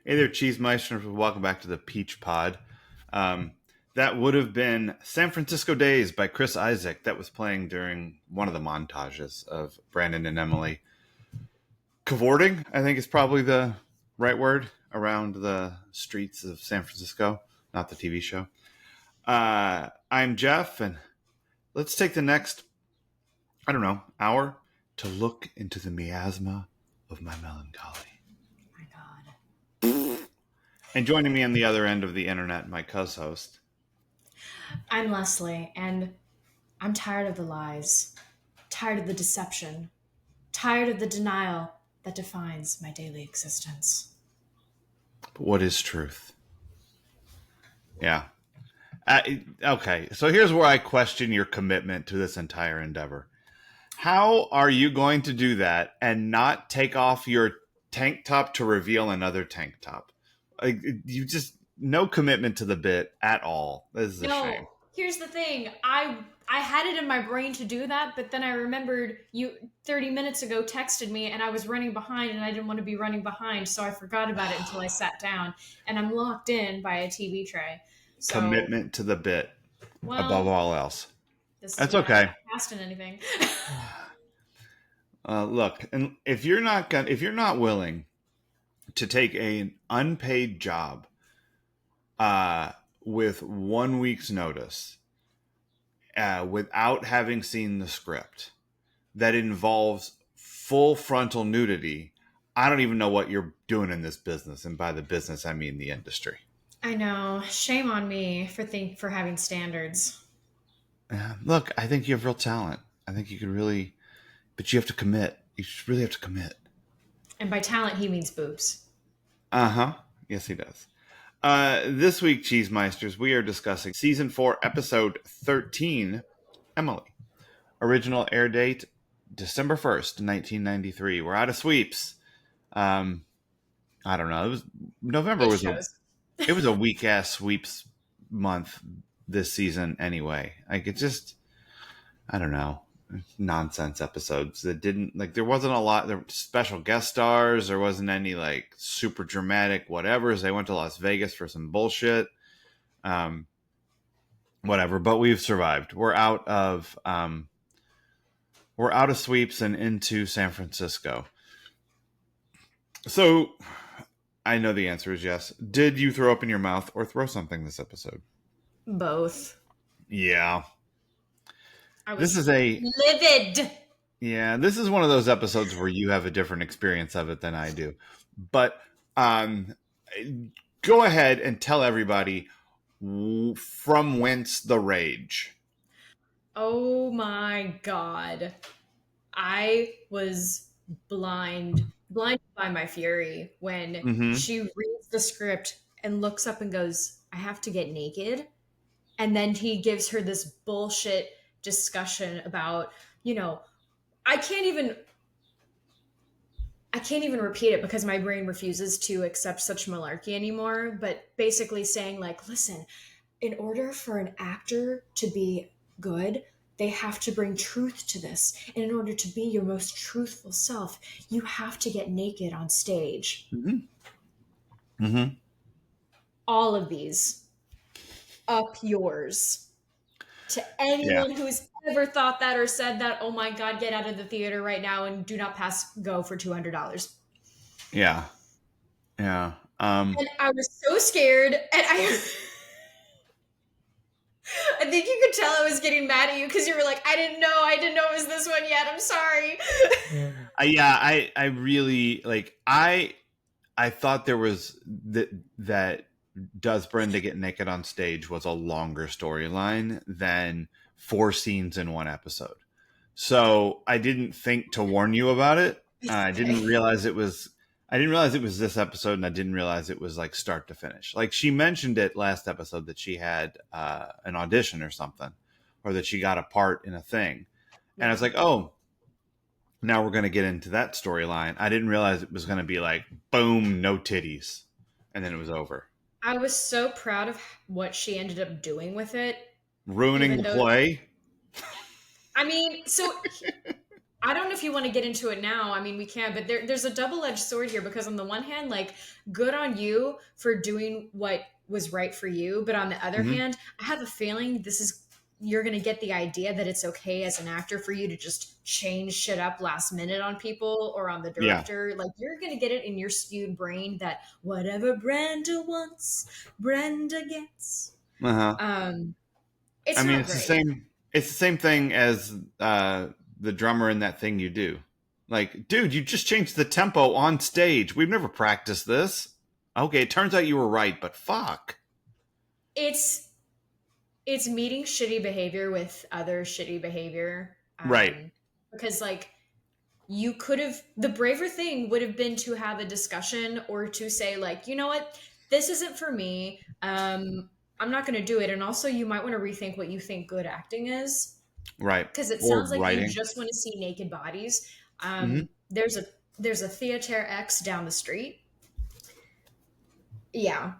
Hey there, Cheese Meisters. Welcome back to the Peach Pod. That would have been San Francisco Days by Chris Isaak that was playing during one of the montages of Brandon and Emily cavorting, I think is probably the right word, around the streets of San Francisco, not the TV show. I'm Jeff, and let's take the next, hour to look into the miasma of my melancholy. My God. And joining me on the other end of the internet, my co-host. I'm Leslie, and I'm tired of the lies, tired of the deception, tired of the denial that defines my daily existence. But what is truth? Yeah. Okay, so here's where I question your commitment to this entire endeavor. How are you going to do that and not take off your tank top to reveal another tank top? Like, you just no commitment to the bit at all. This is a shame. Here's the thing. I had it in my brain to do that, but then I remembered you 30 minutes ago texted me and I was running behind and I didn't want to be running behind, so I forgot about it until I sat down, and I'm locked in by a TV tray. So, Commitment to the bit above all else. That's I'm okay. not casting anything. Look, and if you're not willing to take an unpaid job with 1 week's notice, without having seen the script, that involves full frontal nudity, I don't even know what you're doing in this business. And by the business, I mean the industry. I know. Shame on me for having standards. Look, I think you have real talent. I think you could really, but you have to commit. You really have to commit. And by talent, he means boobs. Uh-huh. Yes, he does. This week, Cheese Meisters, we are discussing Season 4, Episode 13, Emily. Original air date, December 1st, 1993. We're out of sweeps. I don't know. It was November it was a weak-ass sweeps month this season anyway. Like, it just, I don't know. Nonsense episodes that didn't, like, there wasn't a lot, there were special guest stars, there wasn't any like super dramatic whatevers. They went to Las Vegas for some bullshit, whatever, but we've survived. We're out of sweeps and into San Francisco. So I know the answer is yes. Did you throw up in your mouth or throw something this episode? Both. Yeah. This is livid. Yeah, this is one of those episodes where you have a different experience of it than I do. But go ahead and tell everybody from whence the rage. Oh my God. I was blinded by my fury when she reads the script and looks up and goes, I have to get naked. And then he gives her this bullshit discussion about, I can't even repeat it because my brain refuses to accept such malarkey anymore, but basically saying, like, listen, in order for an actor to be good, they have to bring truth to this. And in order to be your most truthful self, you have to get naked on stage. All of these up yours. To anyone who's ever thought that or said that, oh my God, get out of the theater right now and do not pass go for $200. Yeah. And I was so scared, and I think you could tell I was getting mad at you because you were like, I didn't know it was this one yet. I'm sorry. I really, like, I thought there was that does Brenda get naked on stage was a longer storyline than 4 scenes in one episode. So I didn't think to warn you about it. I didn't realize it was this episode, and I didn't realize it was like start to finish. Like, she mentioned it last episode that she had an audition or something, or that she got a part in a thing. And I was like, oh, now we're going to get into that storyline. I didn't realize it was going to be like, boom, no titties. And then it was over. I was so proud of what she ended up doing with it. Ruining the play? I mean, so I don't know if you want to get into it now. I mean, we can, but there's a double-edged sword here because on the one hand, like, good on you for doing what was right for you, but on the other Mm-hmm. hand, I have a feeling you're going to get the idea that it's okay as an actor for you to just change shit up last minute on people or on the Yeah. director. Like, you're going to get it in your skewed brain that whatever Brenda wants, Brenda gets. Uh-huh. It's I mean, not it's the great. same. It's the same thing as the drummer in That Thing You Do. Like, dude, you just changed the tempo on stage. We've never practiced this. Okay, it turns out you were right, but fuck. It's it's meeting shitty behavior with other shitty behavior. Right. Because like you could have the braver thing would have been to have a discussion or to say like, you know what, this isn't for me. I'm not going to do it. And also, you might want to rethink what you think good acting is, Right. because it Or sounds like you writing. just want to see naked bodies. Hmm. There's a theater X down the street. Yeah.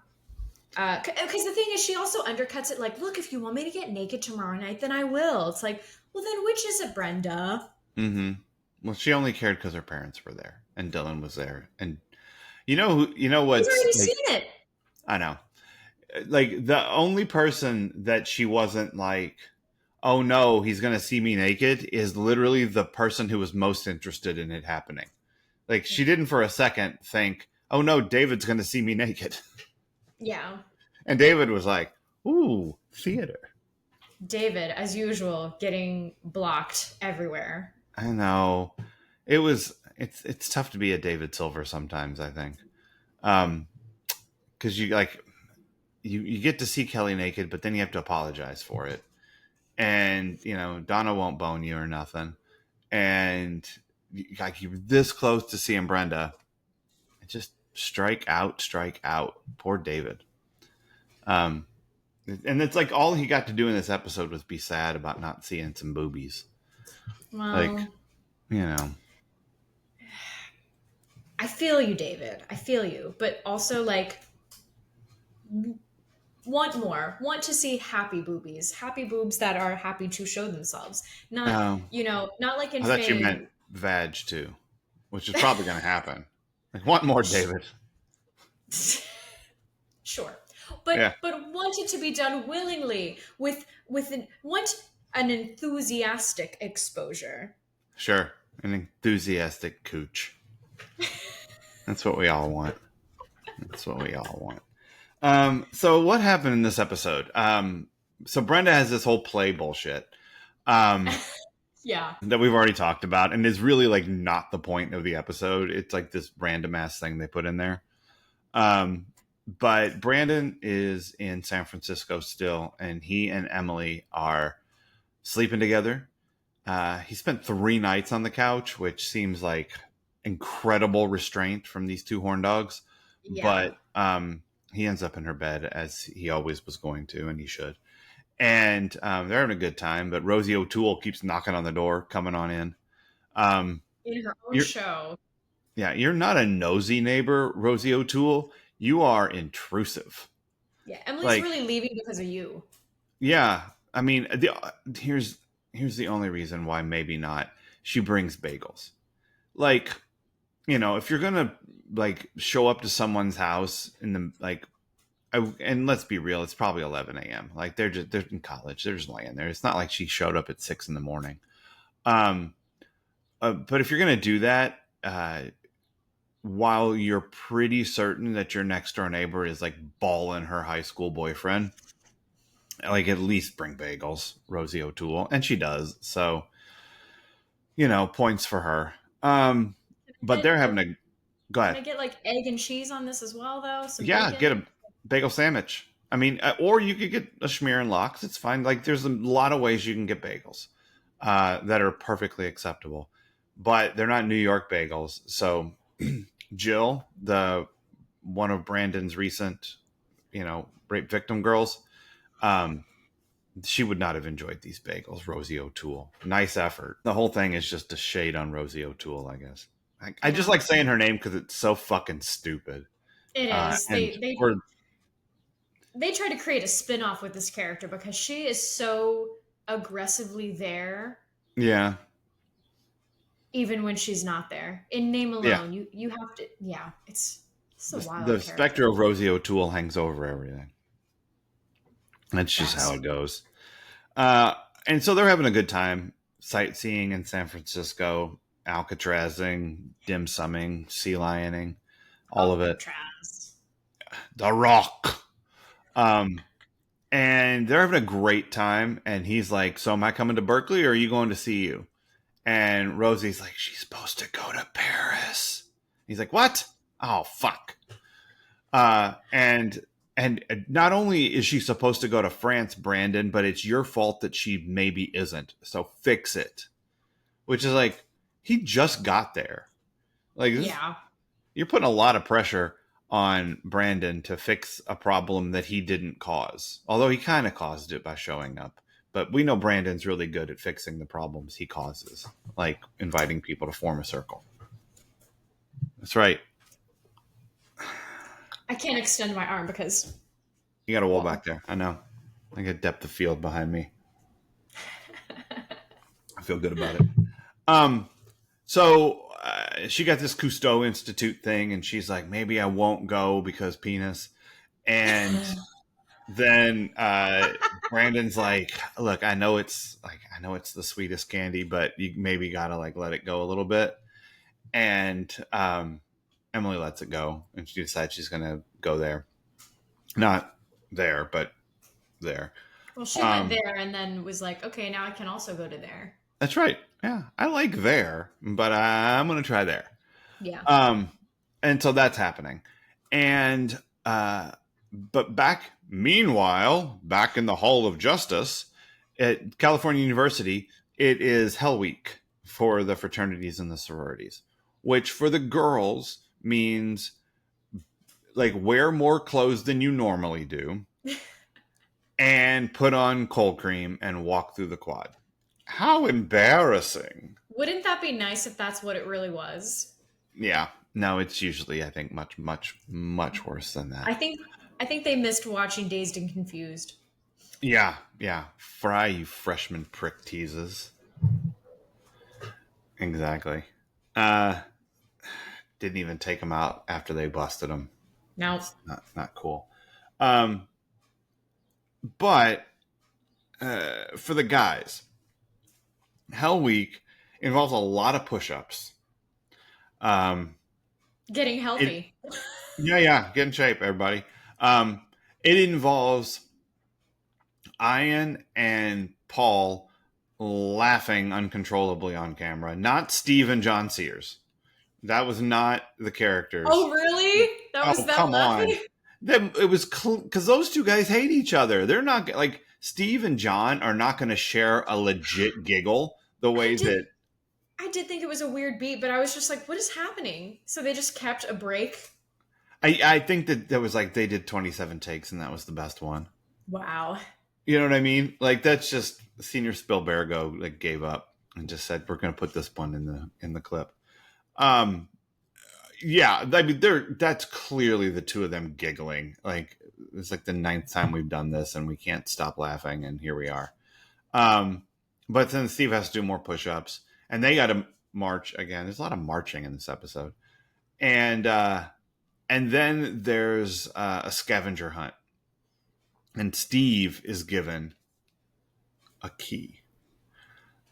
Because the thing is, she also undercuts it like, look, if you want me to get naked tomorrow night, then I will. It's like, well, then which is it, Brenda? Hmm. Well, she only cared because her parents were there and Dylan was there. And you know who? You know He's what's already like? seen it. I know. Like the only person that she wasn't like, oh no, he's gonna see me naked, is literally the person who was most interested in it happening. Like she didn't for a second think, oh no, David's gonna see me naked. Yeah. And David was like, ooh, theater. David, as usual, getting blocked everywhere. I know. It's tough to be a David Silver sometimes, I think. Because you like you get to see Kelly naked, but then you have to apologize for it. And Donna won't bone you or nothing. And like you're this close to seeing Brenda, and just strike out, strike out. Poor David. Um, and it's like all he got to do in this episode was be sad about not seeing some boobies. Like, Well, you know, I feel you, David. I feel you. But also, like, want more. Want to see happy boobies. Happy boobs that are happy to show themselves. Not, um, not like in I thought you meant Fame. vag too, which is probably going to happen. Like, want more, David? Sure. But Yeah, want it to be done willingly want an enthusiastic exposure. sure. An enthusiastic cooch. That's what we all want. That's what we all want. So what happened in this episode? So Brenda has this whole play bullshit. Yeah. That we've already talked about and is really like not the point of the episode. It's like this random ass thing they put in there. But Brandon is in San Francisco still, and he and Emily are sleeping together. He spent 3 nights on the couch, which seems like incredible restraint from these two horn dogs. Yeah. But he ends up in her bed as he always was going to, and he should. And they're having a good time. But Rosie O'Toole keeps knocking on the door, coming on in. In her own You're show. Yeah, you're not a nosy neighbor, Rosie O'Toole. You are intrusive. Yeah. Emily's Like, really leaving because of you. yeah, I mean, here's the only reason why maybe not. She brings bagels. Like, if you're gonna like show up to someone's house in the like, and let's be real, it's probably 11 a.m. Like they're in college, they're just laying there. It's not like she showed up at 6 in the morning. Um, but if you're gonna do that, while you're pretty certain that your next door neighbor is like balling her high school boyfriend, like at least bring bagels, Rosie O'Toole, and she does. So, points for her. But they're having a go Can ahead. I get like egg and cheese on this as well, though? Some Yeah, get bacon? a bagel sandwich. I mean, or you could get a schmear and lox. It's fine. Like there's a lot of ways you can get bagels that are perfectly acceptable, but they're not New York bagels. So Jill, the one of Brandon's recent, rape victim girls, um, she would not have enjoyed these bagels. Rosie O'Toole, nice effort. The whole thing is just a shade on Rosie O'Toole, I guess. I just Yeah. like saying her name because it's so fucking stupid. It is. And They we're they try to create a spin-off with this character because she is so aggressively there. yeah, even when she's not there. In name Yeah. alone, you have to. Yeah, it's a The wild specter character. of Rosie O'Toole hangs over everything. That's just how Facts. it goes. Uh, and so they're having a good time sightseeing in San Francisco, Alcatrazing, dim summing, sea lioning, all of it. Alcatraz. The Rock. Um, and they're having a great time. And he's like, "So am I coming to Berkeley, or are you going to see you?" And Rosie's like, "She's supposed to go to Paris." He's like, "What? Oh fuck." And not only is she supposed to go to France, Brandon, but it's your fault that she maybe isn't. So fix it. Which is like, he just got there. Like this, Yeah. you're putting a lot of pressure on Brandon to fix a problem that he didn't cause. Although he kind of caused it by showing up. But we know Brandon's really good at fixing the problems he causes, like inviting people to form a circle. That's right. I can't extend my arm because You got a wall wall. back there. I know. I got depth of field behind me. I feel good about it. Um, so she got this Cousteau Institute thing, and she's like, maybe I won't go because penis. And then Brandon's like, look, I know it's the sweetest candy, but you maybe gotta like let it go a little bit. And Emily lets it go, and she decides she's gonna go there, not there, but there. Well, she went there and then was like, okay, now I can also go to there. That's right. Yeah, I like there, but I'm gonna try there. Yeah. And so that's happening, and but meanwhile, back in the Hall of Justice at California University, it is Hell Week for the fraternities and the sororities, which for the girls means like wear more clothes than you normally do and put on cold cream and walk through the quad. How embarrassing. Wouldn't that be nice if that's what it really was? Yeah. No, it's usually, I think, much, much, much worse than that. I think they missed watching Dazed and Confused. Yeah, yeah. Fry, you freshman prick teases. Exactly. Uh didn't even take him out after they busted him. No. It's not cool. Um but for the guys, Hell Week involves a lot of push-ups. Getting healthy. Yeah, get in shape, everybody. It involves Ian and Paul laughing uncontrollably on camera, not Steve and John Sears. That was not the characters. Oh, really? That was them laughing? It was because those two guys hate each other. They're not like Steve and John are not going to share a legit giggle the way that. I did think it was a weird beat, but I was just like, what is happening? So they just kept a break? I think that was like they did 27 takes and that was the best one. Wow. You know what I mean? Like that's just Senior Spielbergo like gave up and just said we're going to put this one in the clip. Yeah, I mean that's clearly the two of them giggling. Like it's like the 9th time we've done this and we can't stop laughing and here we are. But then Steve has to do more push-ups and they got to march again. There's a lot of marching in this episode. And then there's a scavenger hunt. And Steve is given a key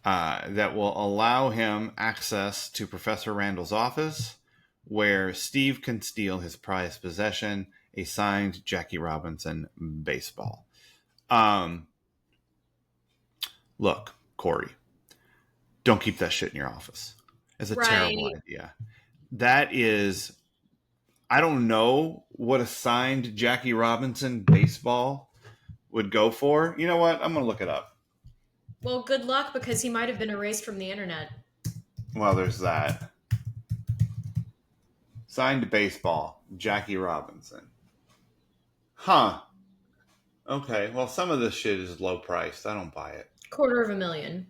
that will allow him access to Professor Randall's office, where Steve can steal his prized possession, a signed Jackie Robinson baseball. Look, Corey, don't keep that shit in your office. It's a terrible idea. That is, I don't know what a signed Jackie Robinson baseball would go for. You know what? I'm going to look it up. Well, good luck because he might have been erased from the internet. Well, there's that. Signed baseball, Jackie Robinson. Huh. Okay, well, some of this shit is low priced. I don't buy it. $250,000.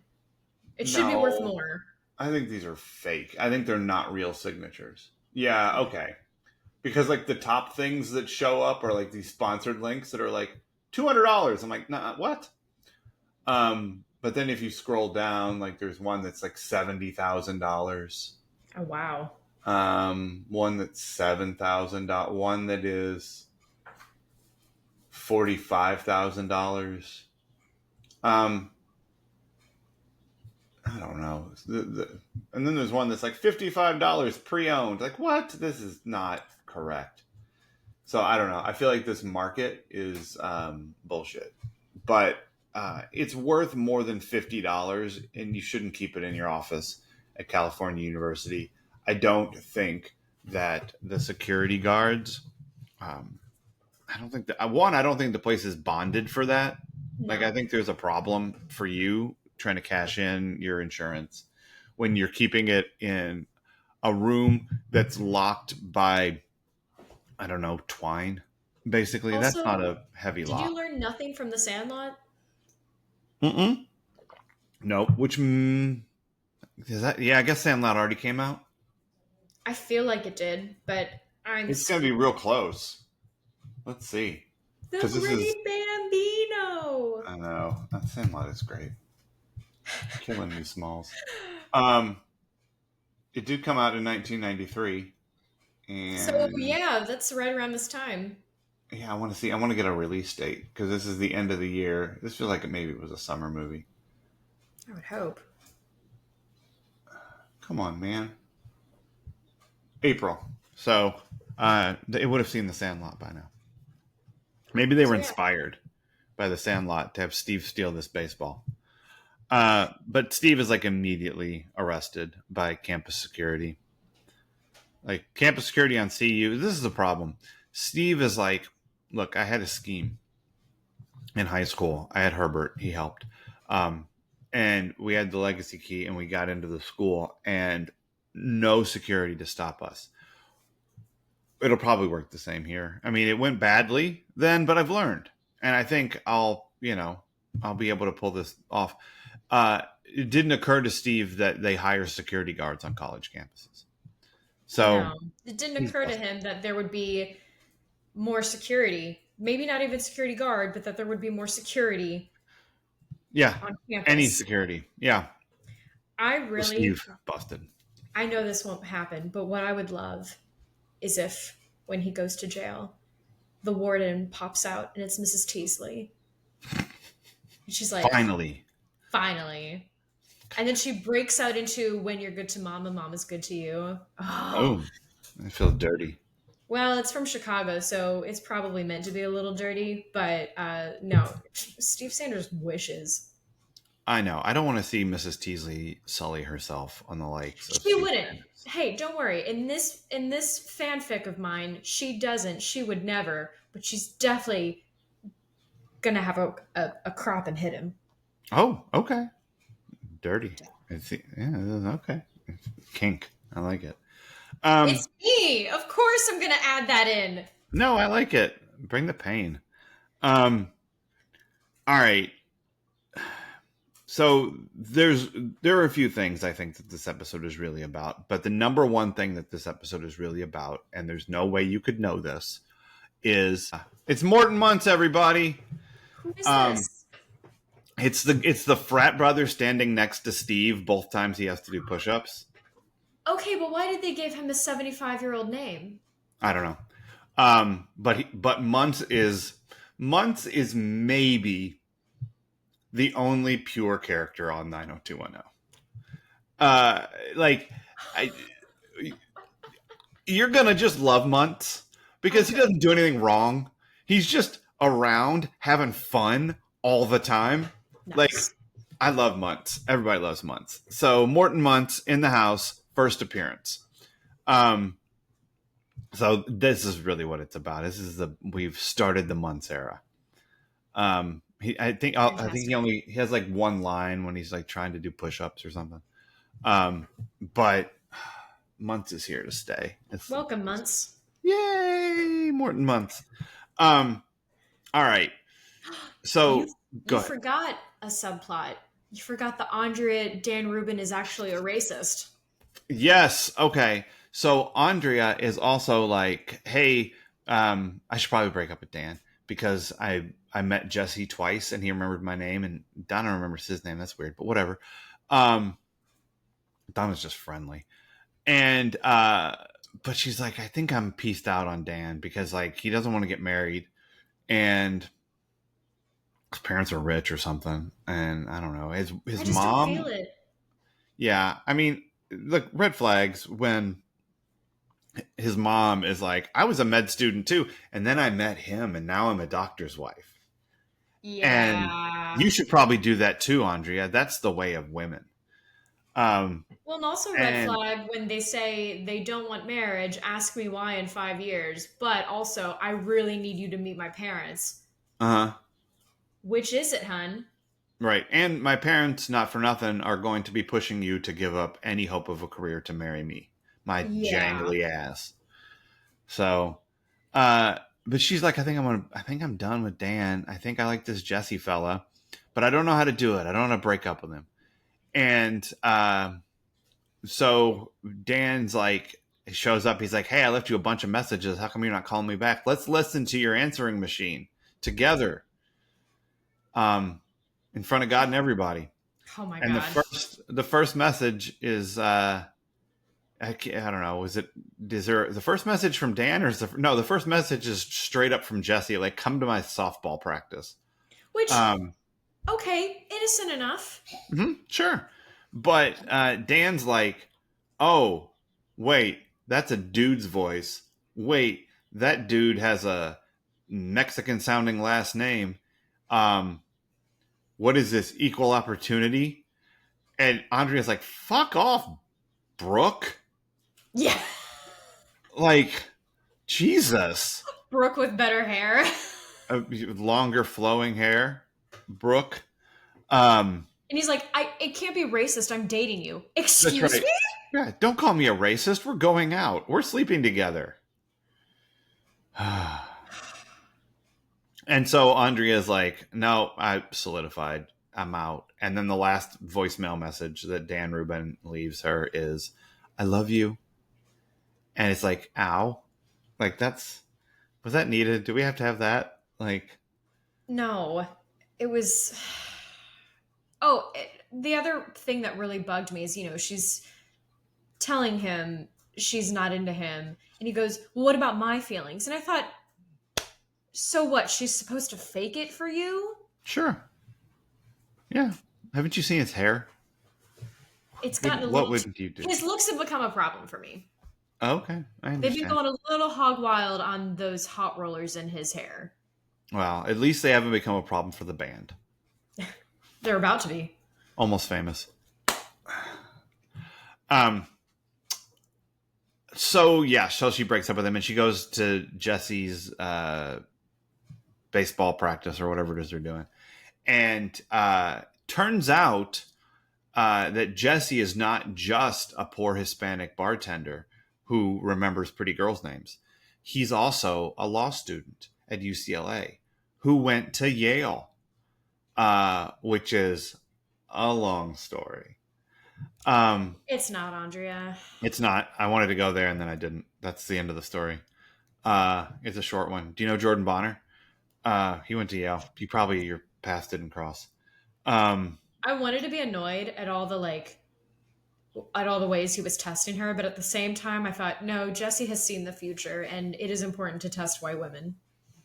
It should be worth more. I think these are fake. I think they're not real signatures. Yeah, okay. Because like the top things that show up are like these sponsored links that are like $200. I'm like, nah, what? but then if you scroll down, like there's one that's like $70,000. Oh wow. One that's $7,000. One that is $45,000. I don't know. And then there's one that's like $55 pre-owned. Like, what? This is not correct. So I don't know. I feel like this market is bullshit. But it's worth more than $50, and you shouldn't keep it in your office at California University. I don't think that the security guards. I don't think that I don't think the place is bonded for that. No. Like, I think there's a problem for you trying to cash in your insurance when you're keeping it in a room that's locked by, I don't know, twine. Basically, Also, that's not a heavy lock. Did you learn nothing from The Sandlot? No. Which is that? Yeah, I guess Sandlot already came out. I feel like it did, but It's gonna be real close. Let's see. The Great Bambino. I know, that Sandlot is great. Killing me, Smalls. It did come out in 1993, and so yeah, that's right around this time. Yeah, I want to get a release date because this is the end of the year. This feels like maybe it was a summer movie. I would hope. Come on, man. April. So it would have seen The Sandlot by now. Maybe they were inspired by The Sandlot to have Steve steal this baseball. But Steve is like immediately arrested by campus security. Like campus security on CU. This is the problem. Steve is like, look, I had a scheme in high school. I had Herbert. He helped. And we had the legacy key and we got into the school and no security to stop us. It'll probably work the same here. I mean, it went badly then, but I've learned. And I think I'll be able to pull this off. It didn't occur to Steve that they hire security guards on college campuses. So no, it didn't occur to him that there would be more security. Maybe not even security guard, but that there would be more security. Yeah, on campus. Any security. Yeah. Steve busted. I know this won't happen, but what I would love is if, when he goes to jail, the warden pops out and it's Mrs. Teasley. And she's like, Finally. And then she breaks out into "When you're good to Mama, Mama's good to you." Oh, I feel dirty. Well, it's from Chicago, so it's probably meant to be a little dirty, but no, Steve Sanders wishes. I know. I don't want to see Mrs. Teasley sully herself on the likes of She wouldn't. Sanders. Hey, don't worry. In this fanfic of mine, she doesn't. She would never, but she's definitely gonna have a crop and hit him. Oh, okay. Dirty. Okay. Kink. I like it. It's me. Of course I'm going to add that in. No, I like it. Bring the pain. All right. So there are a few things I think that this episode is really about, but the number one thing that this episode is really about, and there's no way you could know this, is it's Morton Muntz, everybody. Who is this? It's the frat brother standing next to Steve both times he has to do push-ups. Okay, but why did they give him a 75-year-old name? I don't know. But Muntz is maybe the only pure character on 90210. You're gonna just love Muntz because he doesn't do anything wrong. He's just around having fun all the time. Nice. Like, I love Muntz. Everybody loves Muntz. So Morton Muntz in the house, first appearance. So this is really what it's about. We've started the Muntz era. I think he has like one line when he's like trying to do push-ups or something. But Muntz is here to stay. Welcome, Muntz. Yay, Morton Muntz. All right. So you forgot a subplot. You forgot that Andrea Dan Rubin is actually a racist. Yes. Okay. So Andrea is also like, hey, I should probably break up with Dan because I met Jesse twice and he remembered my name and Donna remembers his name. That's weird, but whatever. Um, Donna's just friendly. And but she's like, I think I'm pieced out on Dan because like he doesn't want to get married and his parents are rich or something. And I don't know. I His just don't feel mom. it. Yeah. I mean, look, red flags when his mom is like, I was a med student too, and then I met him and now I'm a doctor's wife. And Yeah. you should probably do that too, Andrea. That's the way of women. Um Well, and also red and flag when they say they don't want marriage, ask me why in 5 years, but also I really need you to meet my parents. uh-huh. Which is it, hun? Right. And my parents, not for nothing, are going to be pushing you to give up any hope of a career to marry me. My Yeah. jangly ass. So, uh, but she's like, I think I'm done with Dan. I think I like this Jesse fella, but I don't know how to do it. I don't want to break up with him. And, so Dan's like, he shows up. He's like, hey, I left you a bunch of messages. How come you're not calling me back? Let's listen to your answering machine together. Um, in front of God and everybody. Oh my And God. the first message is I don't know, is there the first message from Dan or the first message is straight up from Jesse, like come to my softball practice. Which, Um okay, innocent enough. sure. But Dan's like, "Oh, wait, that's a dude's voice. Wait, that dude has a Mexican sounding last name. Um what is this, equal opportunity?" And Andrea's like, "Fuck off, Brooke." Yeah. Like, Jesus. Brooke with better hair. Longer flowing hair, Brooke. Um, And he's like, it can't be racist. I'm dating you. that's Excuse right. me? Yeah, don't call me a racist. We're going out. We're sleeping together. And so Andrea's like, no, I solidified. I'm out. And then the last voicemail message that Dan Rubin leaves her is, I love you. And it's like, ow. Like, was that needed? Do we have to have that? Like, No. It was. Oh, the other thing that really bugged me is, she's telling him she's not into him. And he goes, well, what about my feelings? And I thought, so what? She's supposed to fake it for you? sure. Yeah. Haven't you seen his hair? It's gotten a What little. would you do? His looks have become a problem for me. Oh, okay, I They've been understand. going a little hog wild on those hot rollers in his hair. Well, at least they haven't become a problem for the band. They're about to be. Almost Famous. Um. So yeah, so she breaks up with him and she goes to Jesse's baseball practice or whatever it is they're doing, and turns out that Jesse is not just a poor Hispanic bartender who remembers pretty girls' names. He's also a law student at UCLA who went to Yale, which is a long story. It's not, Andrea. It's not. I wanted to go there and then I didn't. That's the end of the story. It's a short one. Do you know Jordan Bonner? He went to Yale. Your paths didn't cross. Um, I wanted to be annoyed at all the at all the ways he was testing her, but at the same time, I thought, no, Jesse has seen the future, and it is important to test white women.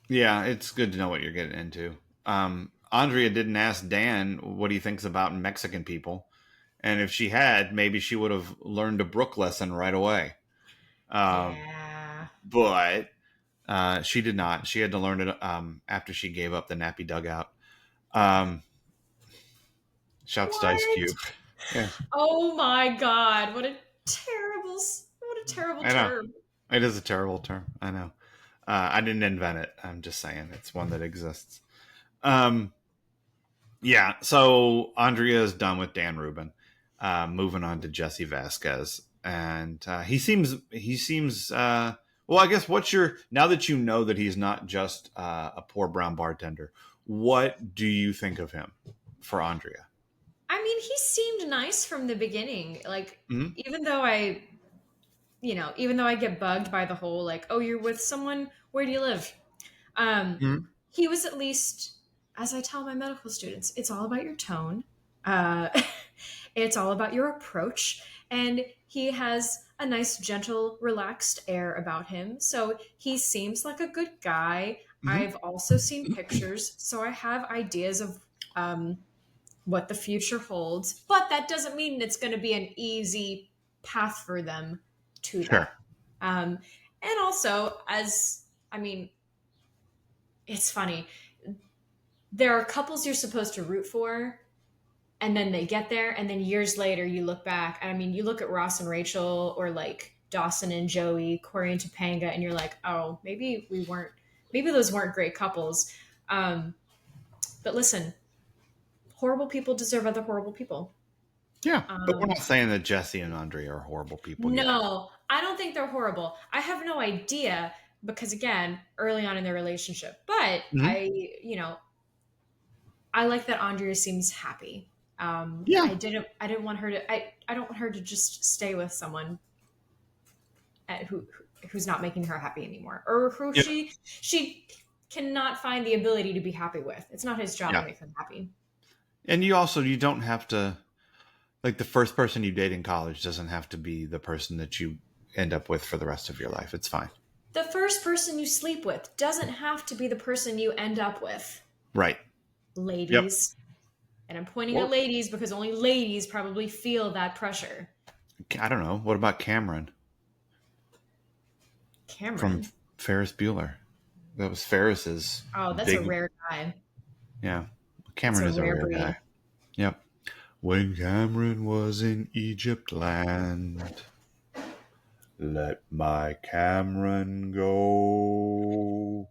yeah, it's good to know what you're getting into. Andrea didn't ask Dan what he thinks about Mexican people, and if she had, maybe she would have learned a Brooke lesson right away. Yeah. But she did not. She had to learn it after she gave up the nappy dugout. Shouts to Ice What? Cube. Yeah, Oh my God! What a terrible I know. term. It is a terrible term. I know. I didn't invent it. I'm just saying it's one that exists. Um, yeah. So Andrea is done with Dan Rubin. Moving on to Jesse Vasquez, and he seems. Well, I guess now that you know that he's not just a poor brown bartender, what do you think of him for Andrea? I mean, he seemed nice from the beginning. Like, Mm-hmm. even though I get bugged by the whole like, oh, you're with someone, where do you live? Um, Mm-hmm. he was at least, as I tell my medical students, it's all about your tone. Uh, it's all about your approach. And he has a nice, gentle, relaxed air about him. So he seems like a good guy. Mhm. I've also seen pictures, so I have ideas of what the future holds. But that doesn't mean it's going to be an easy path for them to Sure. that. Um, and also, as I mean, it's funny. There are couples you're supposed to root for, and then they get there, and then years later you look back. I mean, you look at Ross and Rachel, or like Dawson and Joey, Corey and Topanga, and you're like, oh, maybe those weren't great couples. Um, but listen, horrible people deserve other horrible people. Yeah, but we're Um, not saying that Jesse and Andre are horrible people yet. no, I don't think they're horrible. I have no idea because again, early on in their relationship, but Mhm. I like that Andrea seems happy. Yeah, I didn't want her to, I don't want her to just stay with someone who's not making her happy anymore, or who yeah, she cannot find the ability to be happy with. It's not his job to yeah. make them happy. And you don't have to, like, the first person you date in college doesn't have to be the person that you end up with for the rest of your life. It's fine. The first person you sleep with doesn't have to be the person you end up with, Right. Yep. ladies. And I'm pointing at Or ladies because only ladies probably feel that pressure. I don't know. What about Cameron from Cameron. Ferris Bueller? That was Ferris's Oh, that's a big. rare guy. Yeah. That's Cameron a is a rare rare breed. guy. Yep. When Cameron was in Egypt land, let my Cameron go.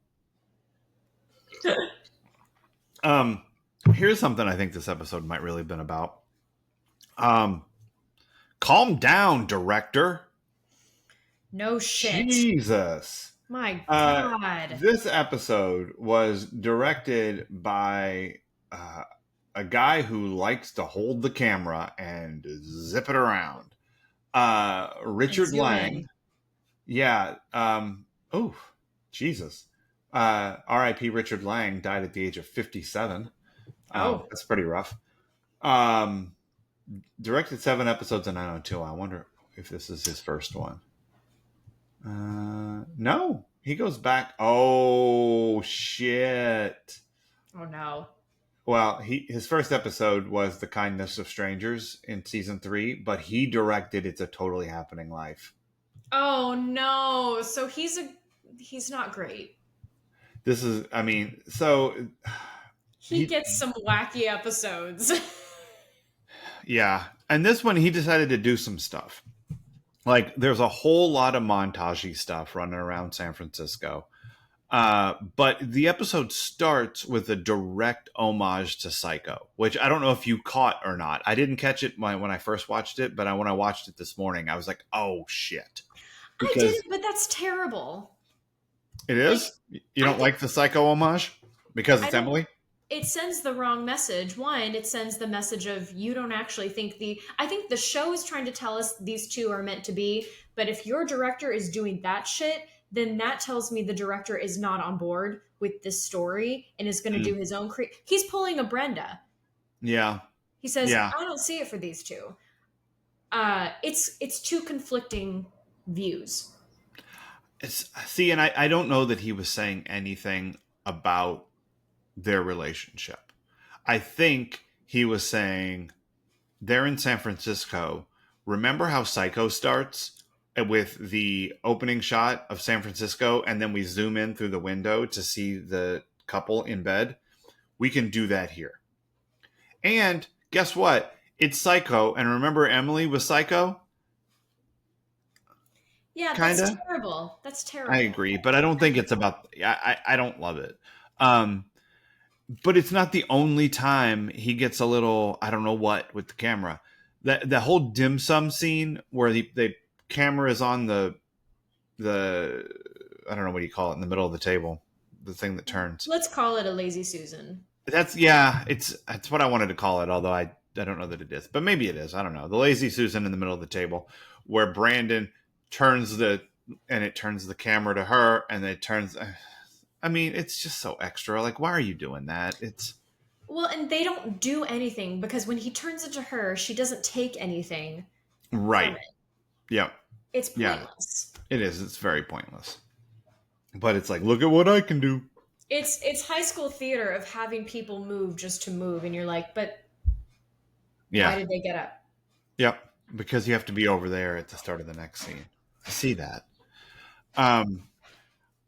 Um, Here's something I think this episode might really have been about. Um, Calm down, director. No shit. Jesus. My Uh, God. this episode was directed by a guy who likes to hold the camera and zip it around. And Richard zoom Lang. in. Yeah. Oh, Jesus. R.I.P. Richard Lang died at the age of 57. Oh, That's pretty rough. Um, Directed 7 episodes of 902. I wonder if this is his first one. No, he goes back. Oh shit! oh no. Well, his first episode was The Kindness of Strangers in season 3, but he directed It's a Totally Happening Life. Oh no. So he's not great. This is, I mean, so He he, gets some wacky episodes. yeah, and this one he decided to do some stuff. Like, there's a whole lot of montagey stuff running around San Francisco. But the episode starts with a direct homage to Psycho, which I don't know if you caught or not. I didn't catch it when I first watched it, but when I watched it this morning, I was like, "Oh shit!" I Because didn't, but that's terrible. it Like is. You I don't think like the Psycho homage because I it's don't Emily. it sends the wrong message. One, it sends the message of you don't actually think I think the show is trying to tell us these two are meant to be, but if your director is doing that shit, then that tells me the director is not on board with this story and is going to do Mm. his own he's pulling a Brenda. Yeah, He says, yeah. "I don't see it for these two." It's two conflicting views. And I don't know that he was saying anything about their relationship. I think he was saying they're in San Francisco. Remember how Psycho starts with the opening shot of San Francisco and then we zoom in through the window to see the couple in bed? We can do that here. And guess what? It's Psycho. And remember Emily was Psycho? Yeah, Kind that's of. terrible. That's I terrible. agree, but I don't think it's about. I don't love it. Um, but it's not the only time he gets a little, I don't know what, with the camera. The whole dim sum scene where the camera is on the I don't know what you call it, in the middle of the table, the thing that turns. Let's call it a lazy Susan. It's what I wanted to call it, although I don't know that it is, but maybe it is. I don't know. The lazy Susan in the middle of the table, where Brandon turns it turns the camera to her, and it turns. I mean, it's just so extra. Like, why are you doing that? It's Well, and they don't do anything because when he turns into her, she doesn't take anything from right. it. Yeah. It's Yeah. pointless. It is. It's very pointless. But it's like, look at what I can do. It's high school theater of having people move just to move, and you're like, but why Yeah. did they get up? Yep. Because you have to be over there at the start of the next scene. I see that. Um,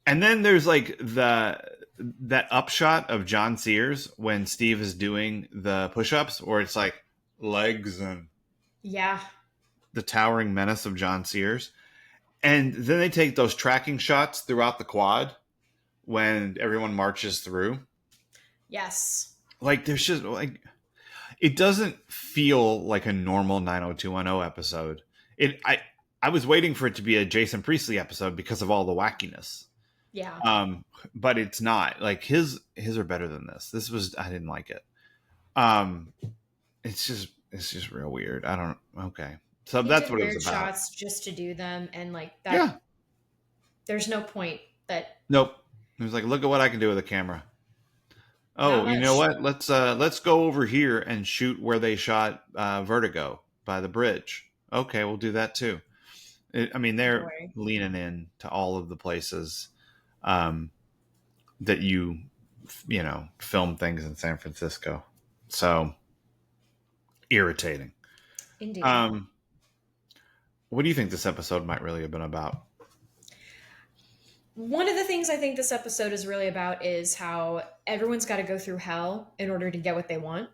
and then there's like that upshot of John Sears when Steve is doing the push-ups, where it's like legs and Yeah. the towering menace of John Sears. And then they take those tracking shots throughout the quad when everyone marches through. Yes. Like there's just like it doesn't feel like a normal 90210 episode. I was waiting for it to be a Jason Priestley episode because of all the wackiness. Yeah. But it's not. Like his are better than this. This was I didn't like it. Um it's just real weird. I don't okay. So He that's did what it weird was about. shots just to do them, and like that. Yeah. There's no point that. Nope. It was like, look at what I can do with a camera. Not Oh, you know much. what? Let's go over here and shoot where they shot Vertigo by the bridge. Okay, we'll do that too. I mean, they're Boy. leaning in to all of the places that you film things in San Francisco. So irritating. Indeed. What do you think this episode might really have been about? One of the things I think this episode is really about is how everyone's got to go through hell in order to get what they want.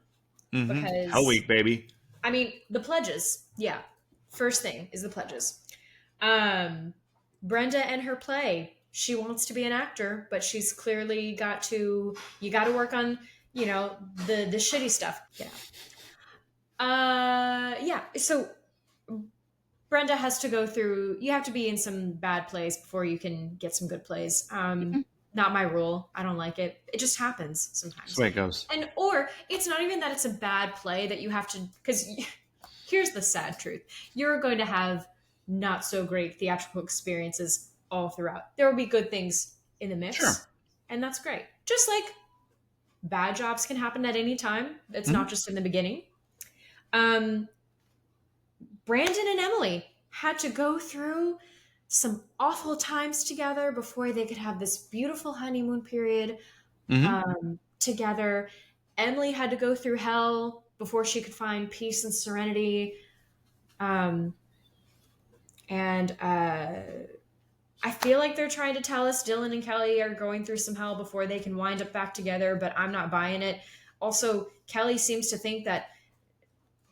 Mm-hmm. Because Hell Week, baby. I mean, the pledges. Yeah. First thing is the pledges. Brenda and her play. She wants to be an actor, but she's clearly got to. You got to work on, the shitty stuff. Yeah. So Brenda has to go through. You have to be in some bad plays before you can get some good plays. Not my rule. I don't like it. It just happens sometimes. That's the way it goes. Or it's not even that it's a bad play that you have to. Because here's the sad truth: you're going to have not so great theatrical experiences all throughout. There will be good things in the mix, Sure. and that's great. Just like bad jobs can happen at any time. It's not just in the beginning. Brandon and Emily had to go through some awful times together before they could have this beautiful honeymoon period together. Emily had to go through hell before she could find peace and serenity. I feel like they're trying to tell us Dylan and Kelly are going through some hell before they can wind up back together, but I'm not buying it. Also, Kelly seems to think that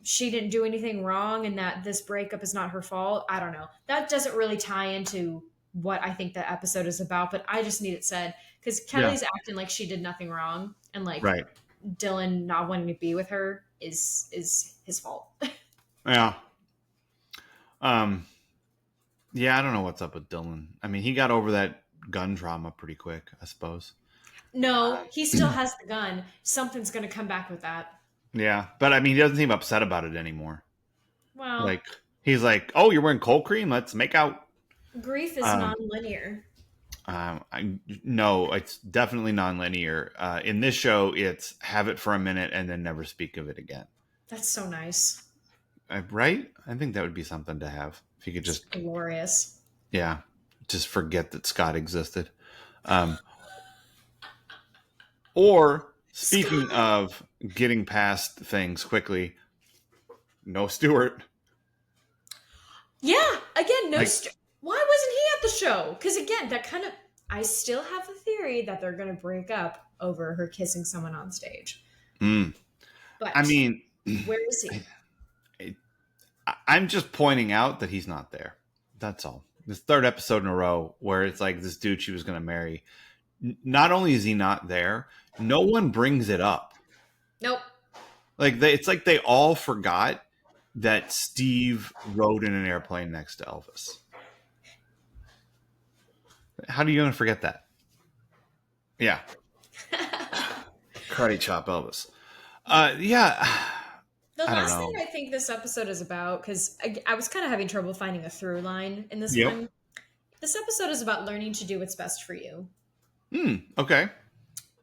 she didn't do anything wrong and that this breakup is not her fault. I don't know. That doesn't really tie into what I think the episode is about, but I just need it said because Kelly's acting like she did nothing wrong, and like Dylan not wanting to be with her is his fault. Yeah. Yeah, I don't know what's up with Dylan. I mean, he got over that gun trauma pretty quick, I suppose. No, he still has the gun. Something's going to come back with that. Yeah, but I mean, he doesn't seem upset about it anymore. Well, like he's like, "Oh, you're wearing cold cream? Let's make out." Grief is non-linear. No, it's definitely non-linear. In this show, it's have it for a minute and then never speak of it again. That's so nice. Right? I think that would be something to have. If you could just... It's glorious. Yeah. Just forget that Scott existed. Or, speaking of getting past things quickly, no Stewart. Yeah. Again, no Stewart. Why wasn't he at the show? Because again, that kind of... I still have the theory that they're going to break up over her kissing someone on stage. But I mean... Where is he? I'm just pointing out that he's not there. That's all. This third episode in a row where it's like this dude she was going to marry. Not only is he not there, no one brings it up. Nope. Like it's like they all forgot that Steve rode in an airplane next to Elvis. How are you going to forget that? Yeah. Karate chop Elvis. Yeah. The last thing I think this episode is about, because I was kind of having trouble finding a through line in this one. This episode is about learning to do what's best for you. Okay.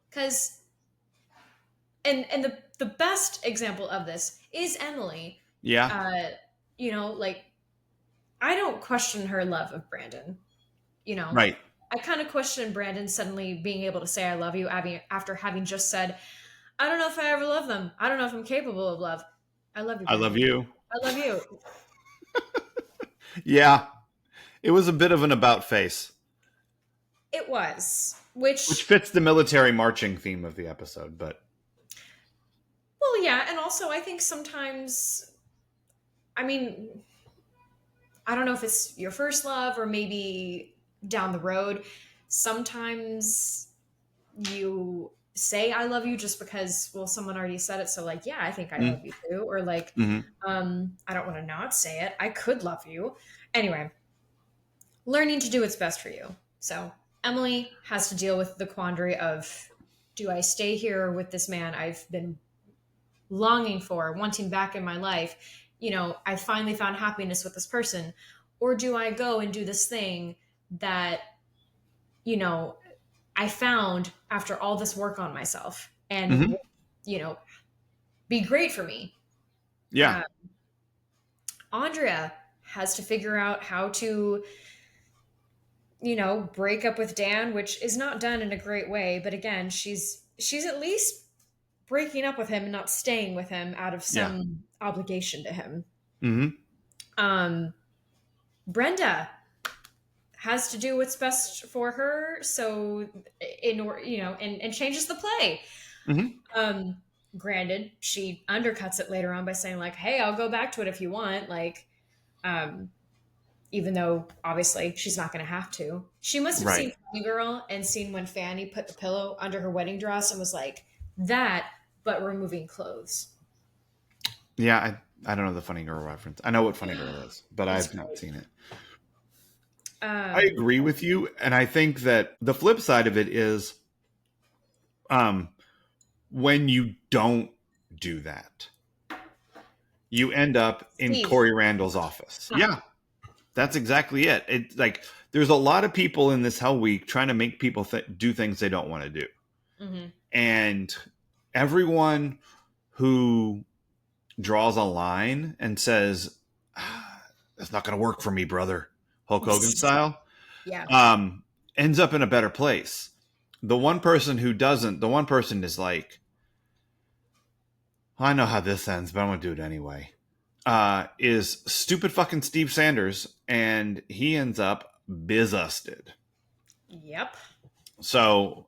Because and the best example of this is Emily. Yeah. Uh, like I don't question her love of Brandon. You know, Right. I kind of question Brandon suddenly being able to say "I love you" after having just said, "I don't know if I ever love them. I don't know if I'm capable of love." I love you, I love Brandon. you. I love you. Yeah. It was a bit of an about face, It was, which which, fits the military marching theme of the episode, but well, yeah, and also I think sometimes, I mean, I don't know if it's your first love or maybe down the road. Sometimes you say I love you just because, well, someone already said it, so like, yeah, I think I love mm, you too, or like, mhm. I don't want to not say it, I could love you. Anyway, learning to do what's best for you. So Emily has to deal with the quandary of, do I stay here with this man I've been longing for, wanting back in my life? I finally found happiness with this person. Or do I go and do this thing that, you know, I found after all this work on myself and, Mhm. be great for me? Yeah. Uh, Andrea has to figure out how to, break up with Dan, which is not done in a great way. But again, she's at least breaking up with him and not staying with him out of Yeah. some obligation to him. Mhm. Um, Brenda has to do what's best for her, so in order, and changes the play. Mhm. Um, Granted, she undercuts it later on by saying like, "Hey, I'll go back to it if you want." Like, um, even though obviously she's not going to have to. She must have Right. seen Funny Girl and seen when Fanny put the pillow under her wedding dress and was like, that, but removing clothes. Yeah, I don't know the Funny Girl reference. I know what Funny Girl is, but It's I've not great. seen it. I Um, agree with you, and I think that the flip side of it is um when you don't do that, you end up in Steve. Corey Randall's office. Yeah, that's exactly it. It's like there's a lot of people in this Hell Week trying to make people do things they don't want to do. Mm-hmm. And everyone who draws a line and says, that's not going to work for me, brother, Hulk Hogan style, Yeah. ends up in a better place. The one person who doesn't, the one person is like, I know how this ends, but I'm going to do it anyway. Is stupid fucking Steve Sanders, and he ends up bizusted. Yep. So,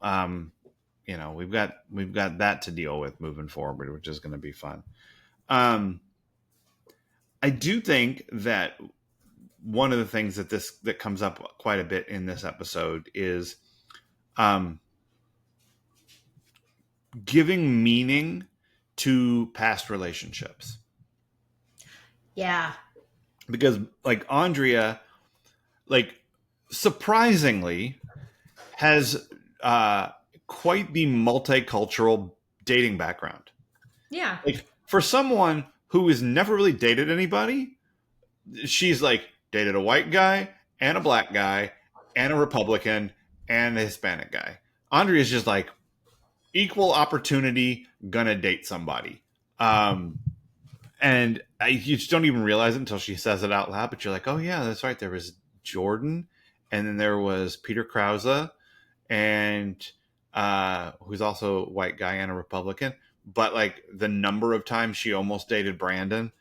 we've got that to deal with moving forward, which is going to be fun. Um, I do think that one of the things that comes up quite a bit in this episode is um, giving meaning to past relationships, Yeah. because like Andrea, like surprisingly, has uh, quite the multicultural dating background. Yeah. Like for someone who has never really dated anybody, she's like dated a white guy and a black guy and a Republican and a Hispanic guy. Andrea is just like equal opportunity, gonna date somebody. You just don't even realize it until she says it out loud. But you're like, oh yeah, that's right. There was Jordan, and then there was Peter Krause, and who's also a white guy and a Republican. But like the number of times she almost dated Brandon,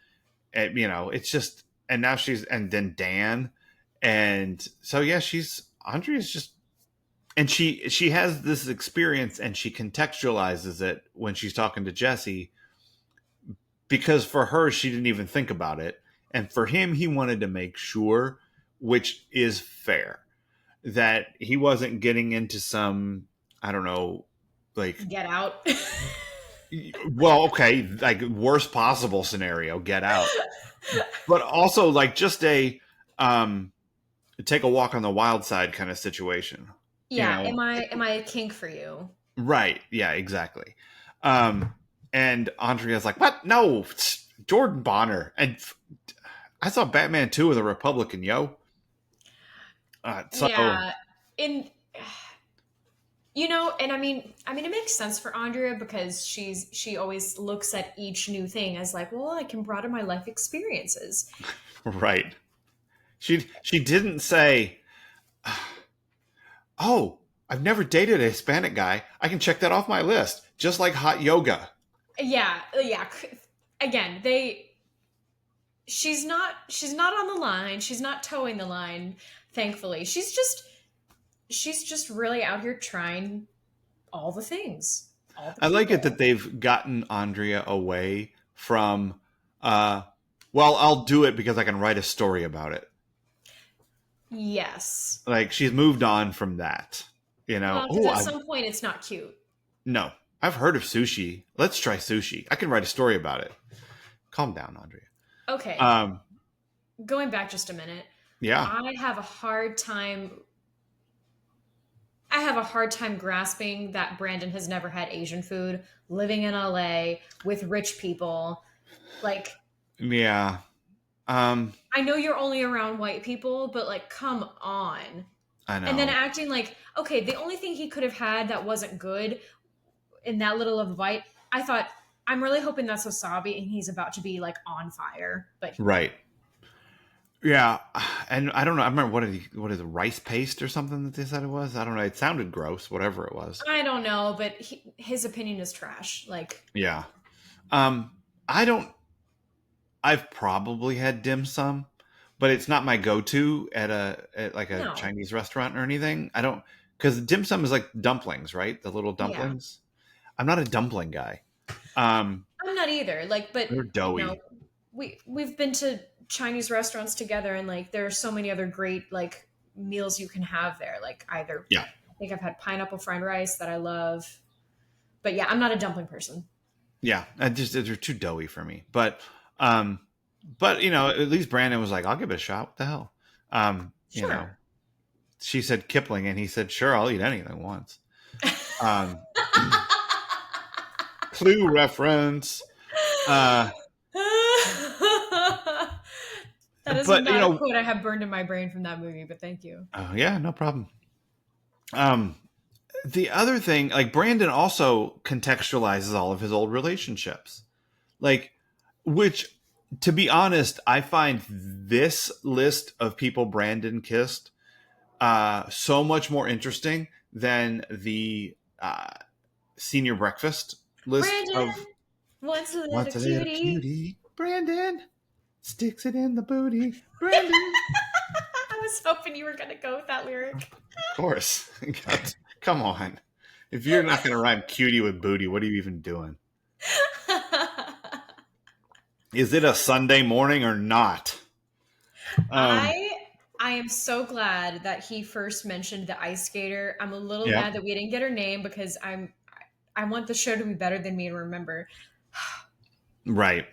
and it's just, and now and then Dan, and so yeah, Andrea's just, and she has this experience and she contextualizes it when she's talking to Jesse, because for her she didn't even think about it, and for him he wanted to make sure, which is fair, that he wasn't getting into some, I don't know, like, Get out. well, okay, like worst possible scenario, get out, but also like just a um take a walk on the wild side kind of situation, you Yeah. know Am I a kink for you? right, yeah, exactly. um and Andrea's like, what? No, it's Jordan Bonner, and I saw Batman 2 with a Republican, yo. So Yeah. In And I mean, it makes sense for Andrea because she always looks at each new thing as like, well, I can broaden my life experiences. Right. She didn't say, "Oh, I've never dated a Hispanic guy. I can check that off my list." Just like hot yoga. Yeah, yeah. Again, she's not on the line. She's not towing the line, thankfully. She's just really out here trying all the things, all the I like it that people. they've gotten Andrea away from, uh, well, I'll do it because I can write a story about it. Yes. Like she's moved on from that. Well, because Oh, at I some point it's not cute. no, I've heard of sushi. Let's try sushi. I can write a story about it. Calm down, Andrea. Okay, Um, going back just a minute. yeah, I have a hard time I have a hard time grasping that Brandon has never had Asian food, living in LA with rich people. Like, yeah. Um, I know you're only around white people, but like, come on. I And then know. acting like, okay, the only thing he could have had that wasn't good in that little of a bite, I thought, I'm really hoping that's wasabi and he's about to be like on fire. But Right. Yeah, and I don't know. I remember what is it, rice paste or something that they said it was. I don't know. It sounded gross, whatever it was. I don't know, but his opinion is trash. Like, Yeah. Um, I don't. I've probably had dim sum, but it's not my go-to at like a no. Chinese restaurant or anything. I don't because dim sum is like dumplings, right? The little Yeah. dumplings. I'm not a dumpling guy. Um, I'm not either. Like, but they're you know, doughy. we've been to Chinese restaurants together, and like there are so many other great like meals you can have there. Like either Yeah, I think I've had pineapple fried rice that I love, but yeah, I'm not a dumpling person. yeah. I just they're too doughy for me. Um, but at least Brandon was like, "I'll give it a shot. What the hell?" Um, you know, Sure. she said Kipling, and he said, "Sure, I'll eat anything once." Um, Clue reference. Uh, That is but not a quote I have burned in my brain from that movie, but thank you. oh yeah, no problem. Um, the other thing, like Brandon also contextualizes all of his old relationships, like which, to be honest, I find this list of people Brandon kissed so much more interesting than the senior breakfast list Brandon of wants a little what's a little cutie. cutie, Brandon sticks it in the booty, Brandon. I was hoping you were going to go with that lyric. Of course, God, come on. If you're not going to rhyme cutie with booty, what are you even doing? Is it a Sunday morning or not? Um, I I am so glad that he first mentioned the ice skater. I'm a little yeah, mad that we didn't get her name because I want the show to be better than me and remember. right.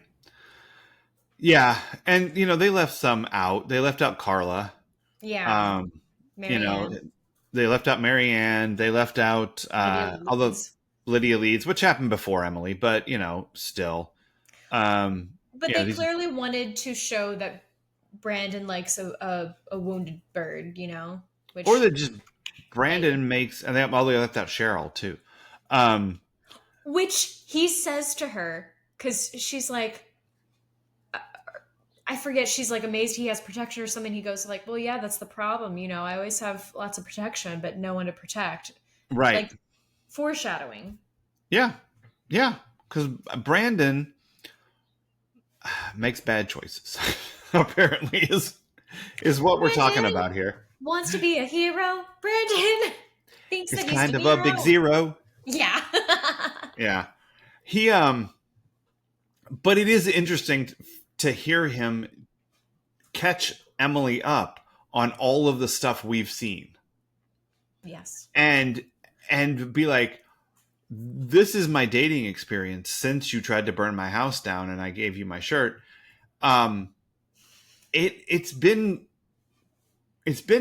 Yeah, and they left some out. They left out Carla. Yeah, Um, you know, Marianne, they left out Marianne. They left out Lydia although Leeds. Lydia Leeds, which happened before Emily, but still. But they These clearly wanted to show that Brandon likes a wounded bird, or which that just hey, Brandon makes, and they left out Cheryl too. Um, which he says to her because she's like, I forget, she's like amazed he has protection or something. He goes like, well, yeah, that's the problem. I always have lots of protection, but no one to protect. right. Like foreshadowing. Yeah, yeah, because Brandon makes bad choices. Apparently, is what we're talking Brandon about here. wants to be a hero. Brandon thinks It's that he's kind the of a big hero. zero. Yeah. Yeah, he but it is interesting to hear him catch Emily up on all of the stuff we've seen, Yes. and be like, this is my dating experience since you tried to burn my house down and I gave you my shirt. um it's been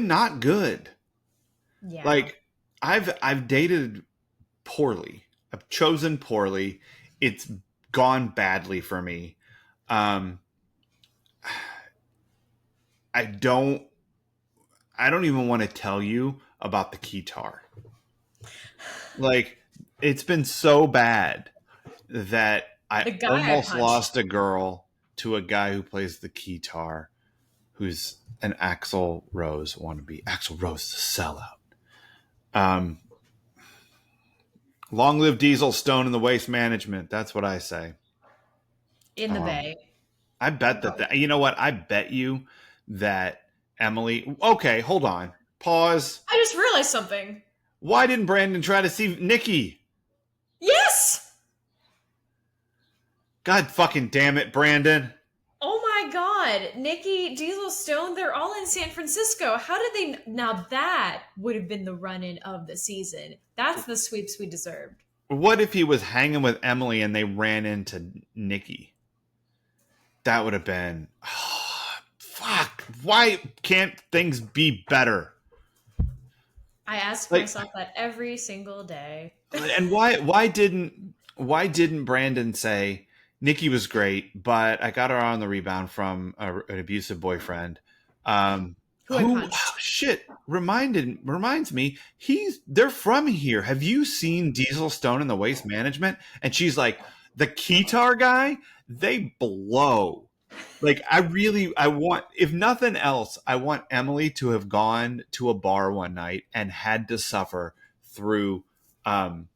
not good. Yeah. Like I've dated poorly. I've chosen poorly. It's gone badly for me. um I don't even want to tell you about the keytar. Like, it's been so bad that I The guy I almost punched. lost a girl to a guy who plays the guitar, who's an Axl Rose wannabe. Axl Rose is a sellout. Um, Long live Diesel, Stone, and the Waste Management. That's what I say. In the Um, Bay. I bet that, you know what? I bet you that Emily. Okay, hold on. Pause. I just realized something. Why didn't Brandon try to see Nikki? Yes! God fucking damn it, Brandon. Oh my god. Nikki, Diesel, Stone, they're all in San Francisco. How did they. Now that would have been the run in of the season. That's the sweeps we deserved. What if he was hanging with Emily and they ran into Nikki? That would have been. Oh, fuck. Why can't things be better? I ask Like, myself that every single day. and why didn't Brandon say Nikki was great, but I got her on the rebound from an abusive boyfriend, Who I who, oh, punched. shit, reminds me, they're from here. Have you seen Diesel, Stone and the Waste Management? And she's like, the Keytar guy, they blow. Like, I want, if nothing else, I want Emily to have gone to a bar one night and had to suffer through um,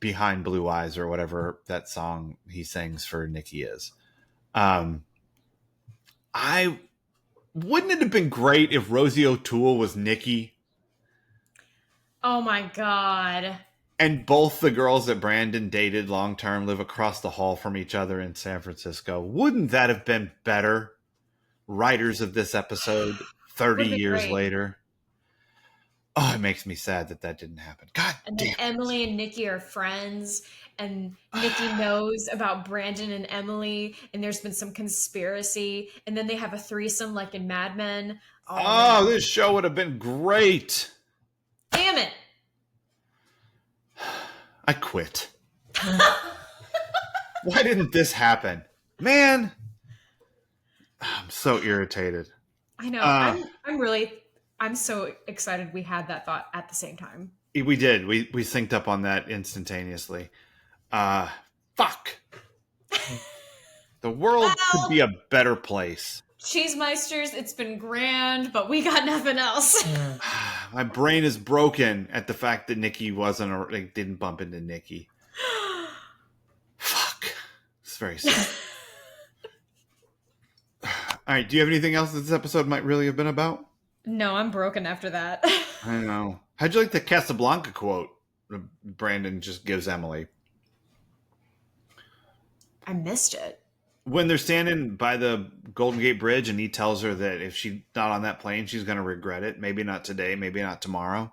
Behind Blue Eyes or whatever that song he sings for Nikki is. Um, I Wouldn't it have been great if Rosie O'Toole was Nikki Oh my god. and both the girls that Brandon dated long term live across the hall from each other in San Francisco? Wouldn't that have been better? Writers of this episode, 30 Would have been years great. later. Oh, it makes me sad that that didn't happen. God And then damn Emily and Nikki are friends, and Nikki it. knows about Brandon and Emily, and there's been some conspiracy, and then they have a threesome like in Mad Men. Oh Oh, man. this show would have been great. Damn it. I quit. Why didn't this happen? Man, I'm so irritated. I know. Uh, I'm so excited we had that thought at the same time. we did. We synced up on that instantaneously. Uh, Fuck. The world could Well, be a better place. Cheesemeisters, it's been grand, but we got nothing else. My brain is broken at the fact that Nikki didn't bump into Nikki. Fuck. It's very sad. All right. Do you have anything else that this episode might really have been about? No, I'm broken after that. I know. How'd you like the Casablanca quote Brandon just gives Emily? I missed it. When they're standing by the Golden Gate Bridge and he tells her that if she's not on that plane, she's going to regret it. Maybe not today, maybe not tomorrow.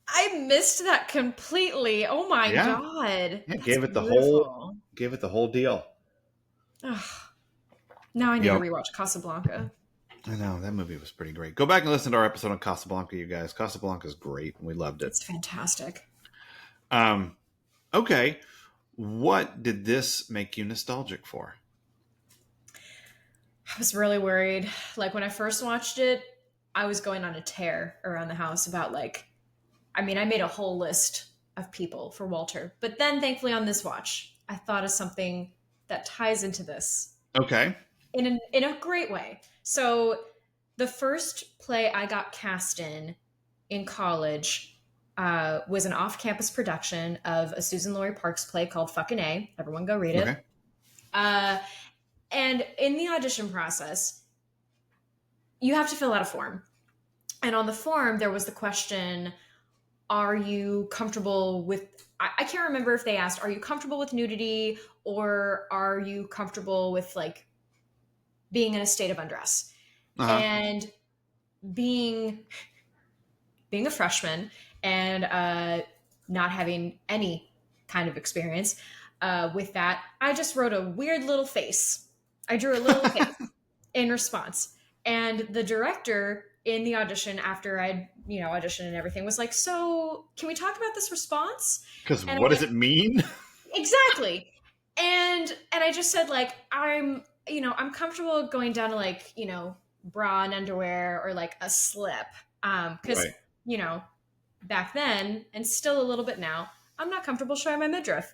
I missed that completely. Oh my Yeah. god. Yeah, That's beautiful. gave it the whole deal. Ugh. Now I need to Yep. rewatch Casablanca. I know that movie was pretty great. Go back and listen to our episode on Casablanca, you guys. Casablanca is great. We loved it. It's fantastic. Um, okay, what did this make you nostalgic for? I was really worried. Like when I first watched it, I was going on a tear around the house about I made a whole list of people for Walter. But then thankfully on this watch, I thought of something that ties into this Okay, in a great way. So the first play I got cast in college was an off-campus production of a Susan Laurie Parks play called Fucking A. Everyone go read it. okay, Uh, and in the audition process, you have to fill out a form. And on the form, there was the question, are you comfortable with, I can't remember if they asked, are you comfortable with nudity or are you comfortable with being in a state of undress? uh-huh. And being a freshman and not having any kind of experience with that, I just wrote a weird little face. I drew a little face in response. And the director in the audition, after I'd auditioned and everything, was like, "So, can we talk about this response?" Because And what does it mean? exactly. And I just said I'm comfortable going down to bra and underwear or a slip because Right. you know back then, and still a little bit now, I'm not comfortable showing my midriff.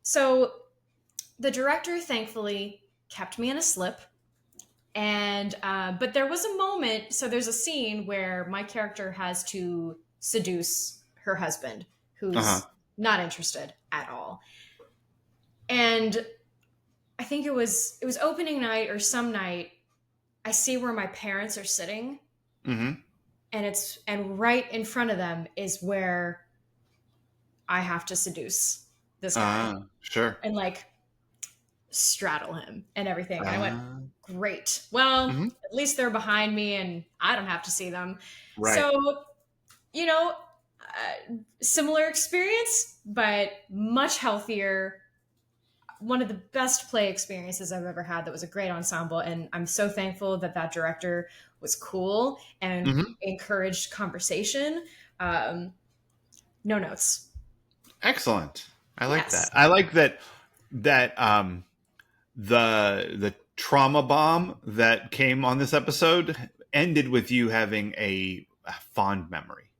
So the director thankfully kept me in a slip. And but there was a moment, so there's a scene where my character has to seduce her husband, Uh-huh. who's not interested at all. And I think it was opening night or some night. I see where my parents are sitting, Mm-hmm. and right in front of them is where I have to seduce this guy Sure. and like straddle him and everything. And I went, Uh, great. Well, mhm. at least they're behind me and I don't have to see them. Right. So, you know, similar experience, but much healthier. One of the best play experiences I've ever had. That was a great ensemble. And I'm so thankful that that director was cool and Mm-hmm. encouraged conversation. No notes. Excellent. I like that. Yes. I like that the trauma bomb that came on this episode ended with you having a fond memory.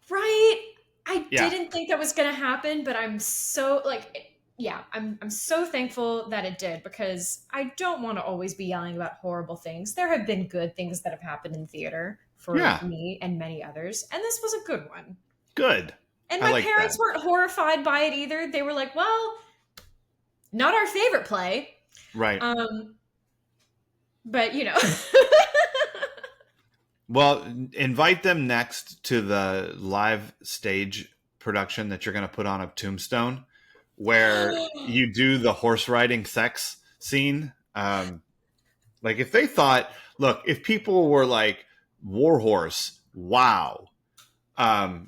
Right. I Yeah. didn't think that was going to happen, but I'm so like yeah, I'm so thankful that it did because I don't want to always be yelling about horrible things. There have been good things that have happened in theater for Yeah. me and many others, and this was a good one. Good. And I my like that. parents weren't horrified by it either. They were like, "Well, not our favorite play." Right. But you know. Well, invite them next to the live stage production that you're going to put on of Tombstone, where you do the horse riding sex scene. Like if they thought, look, if people were like Warhorse, wow, show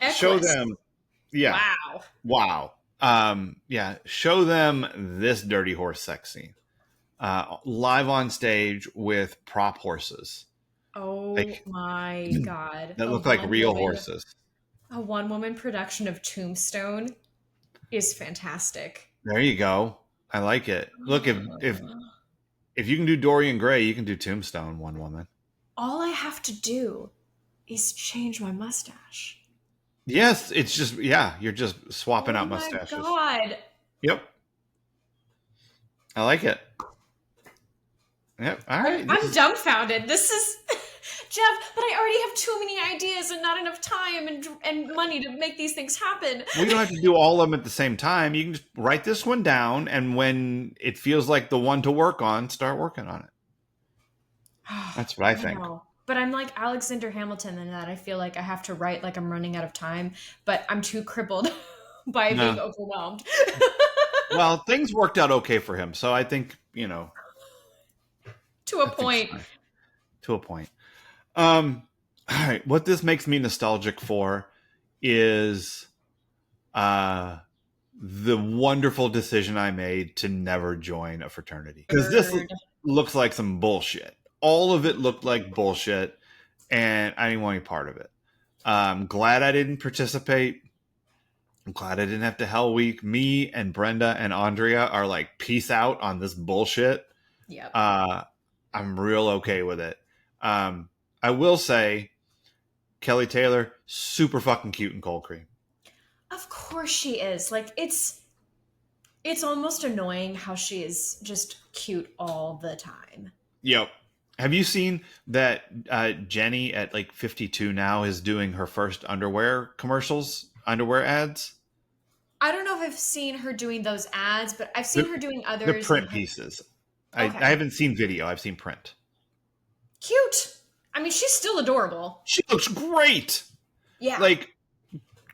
Equus. them, yeah, Wow. wow, yeah, show them this dirty horse sex scene, live on stage with prop horses. Oh Like my god. that look like real horses. A one woman production of Tombstone is fantastic. There you go. I like it. Look, if you can do Dorian Gray, you can do Tombstone, one woman. All I have to do is change my mustache. Yes, it's just you're just swapping Oh out my mustaches. god. Yep. I like it. Yep. All right. I'm dumbfounded. This is Jeff, but I already have too many ideas and not enough time and money to make these things happen. We don't have to do all of them at the same time. You can just write this one down, and when it feels like the one to work on, start working on it. That's what I think. Know. But I'm like Alexander Hamilton in that I feel like I have to write like I'm running out of time, but I'm too crippled by being overwhelmed. Well, things worked out okay for him, so I think to a point. To a point. All right. What this makes me nostalgic for is the wonderful decision I made to never join a fraternity, because this looks like some bullshit. All of it looked like bullshit, and I didn't want any part of it. I'm glad I didn't participate. I'm glad I didn't have to Hell Week. Me and Brenda and Andrea are like, peace out on this bullshit. Yep. I'm real okay with it. I will say, Kelly Taylor, super fucking cute in Cold Cream. Of course she is. Like it's almost annoying how she is just cute all the time. Yep. Have you seen that Jenny at like 52 now is doing her first underwear ads? I don't know if I've seen her doing those ads, but I've seen her doing others. The print pieces. Okay. I haven't seen video. I've seen print. Cute. I mean, she's still adorable. She looks great. Yeah. Like,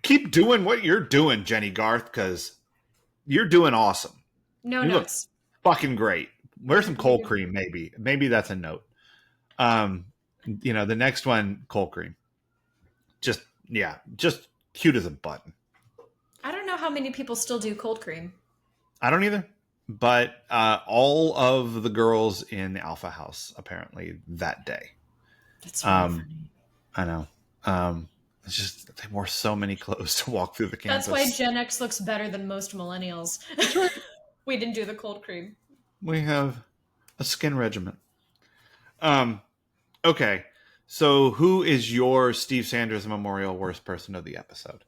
keep doing what you're doing, Jenny Garth, because you're doing awesome. No notes. Fucking great. Wear some Cold Cream, maybe. Maybe that's a note. The next one, Cold Cream. Just cute as a button. I don't know how many people still do Cold Cream. I don't either. But all of the girls in the Alpha House, apparently, that day. That's really funny. I know. It's just they wore so many clothes to walk through the campus. That's why Gen X looks better than most millennials. That's right. We didn't do the Cold Cream. We have a skin regimen. Okay. So, who is your Steve Sanders Memorial worst person of the episode?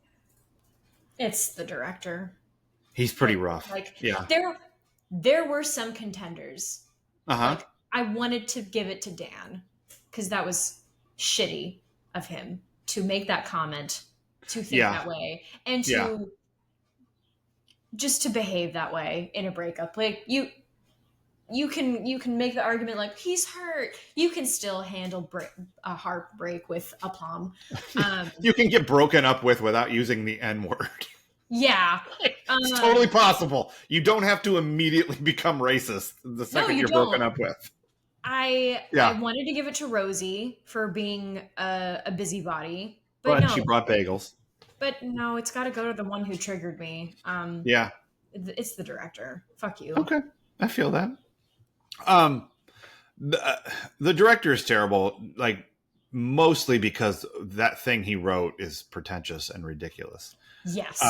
It's the director. He's pretty rough. Like, yeah. There were some contenders. Uh-huh. Like, I wanted to give it to Dan because that was shitty of him to make that comment, to think that way, and to just to behave that way in a breakup. Like, you can make the argument like he's hurt. You can still handle a heartbreak with aplomb. You can get broken up with without using the N word. Yeah, it's totally possible. You don't have to immediately become racist the second you're broken up with. I wanted to give it to Rosie for being a busybody, but no, she brought bagels. But no, it's got to go to the one who triggered me. Yeah, it's the director. Fuck you. Okay, I feel that. The director is terrible. Like, mostly because that thing he wrote is pretentious and ridiculous. Yes.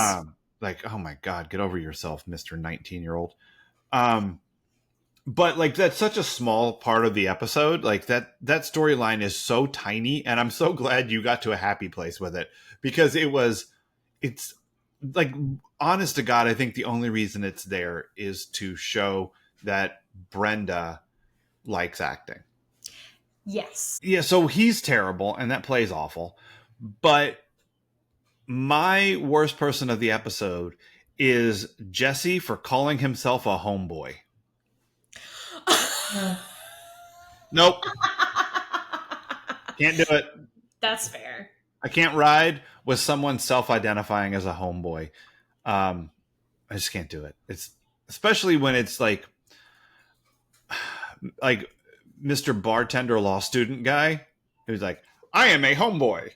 Like, oh my God, get over yourself, Mr. 19-year-old. But like, that's such a small part of the episode. Like that storyline is so tiny, and I'm so glad you got to a happy place with it, because it's like, honest to God, I think the only reason it's there is to show that Brenda likes acting. Yes. Yeah, so he's terrible, and that plays awful. But my worst person of the episode is Jesse for calling himself a homeboy. Nope. Can't do it. That's fair. I can't ride with someone self-identifying as a homeboy. I just can't do it. It's especially when it's like Mr. Bartender law student guy who's like, I am a homeboy.